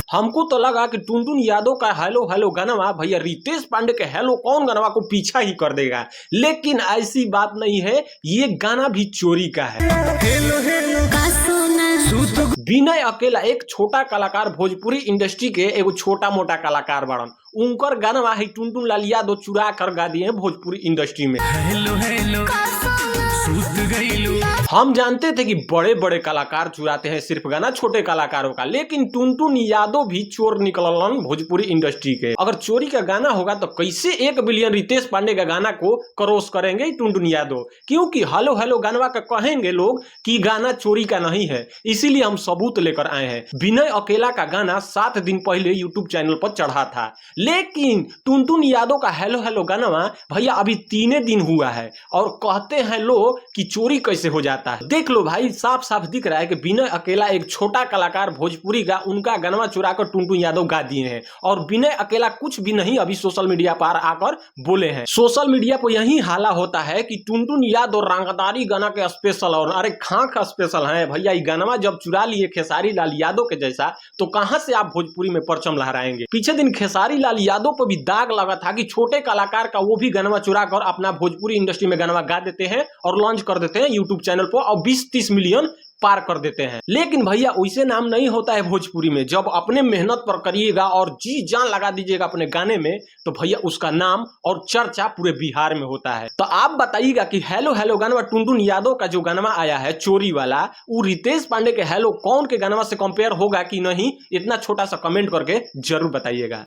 हमको तो लगा कि टुनटुन यादव का हेलो हेलो गनवा भैया रितेश पांडे के हेलो कौन गनवा को पीछा ही कर देगा, लेकिन ऐसी बात नहीं है, ये गाना भी चोरी का है। हेलो हेलो विनय अकेला एक छोटा कलाकार, भोजपुरी इंडस्ट्री के एगो छोटा मोटा कलाकार बड़न, उनकर गाना है टुनटुन लाल यादव चुरा कर गा दिए भोजपुरी इंडस्ट्री में। हेलो हेलो हम जानते थे कि बड़े बड़े कलाकार चुराते हैं सिर्फ गाना छोटे कलाकारों का, लेकिन टुनटुन यादव भी चोर निकलन भोजपुरी इंडस्ट्री के। अगर चोरी का गाना होगा तो कैसे 1 बिलियन रितेश पांडे का गाना को क्रॉस करेंगे टुनटुन यादव, क्योंकि हेलो हेलो गानवा का कहेंगे लोग कि गाना चोरी का नहीं है। इसीलिए हम सबूत लेकर आए हैं। विनय अकेला का गाना 7 दिन पहले यूट्यूब चैनल पर चढ़ा था, लेकिन टुनटुन यादव का हेलो हेलो गानवा भैया अभी 3 दिन हुआ है और कहते हैं लोग कि चोरी कैसे हो जाता है। देख लो भाई, साफ साफ दिख रहा है कि विनय अकेला एक छोटा कलाकार भोजपुरी का, उनका गाना चुराकर टुनटुन यादव गा दिए हैं और विनय अकेला कुछ भी नहीं अभी सोशल मीडिया पर आकर बोले हैं। सोशल मीडिया पर यही हाला होता है कि टुनटुन यादव रंगदारी गाना के स्पेशल, और अरे खां स्पेशल है भैया। ये गाना जब चुरा लिए खेसारी लाल यादव के जैसा, तो कहां से आप भोजपुरी में परचम लहराएंगे। पीछे दिन खेसारी लाल यादव पर भी दाग लगा था कि छोटे कलाकार का वो भी गाना चुरा कर अपना भोजपुरी इंडस्ट्री में गाना गा देते हैं और लॉन्च कर देते हैं यूट्यूब चैनल पर और 20-30 मिलियन पार कर देते हैं। लेकिन भैया वैसे नाम नहीं होता है भोजपुरी में। जब अपने मेहनत पर करिएगा और जी जान लगा दीजिएगा अपने गाने में, तो भैया उसका नाम और चर्चा पूरे बिहार में होता है। तो आप बताइएगा कि हेलो हेलो गाना टुनटुन यादव का जो गाना आया है चोरी वाला, वो रितेश पांडे के हेलो कौन के गाना से कंपेयर होगा कि नहीं, इतना छोटा सा कमेंट करके जरूर बताइएगा।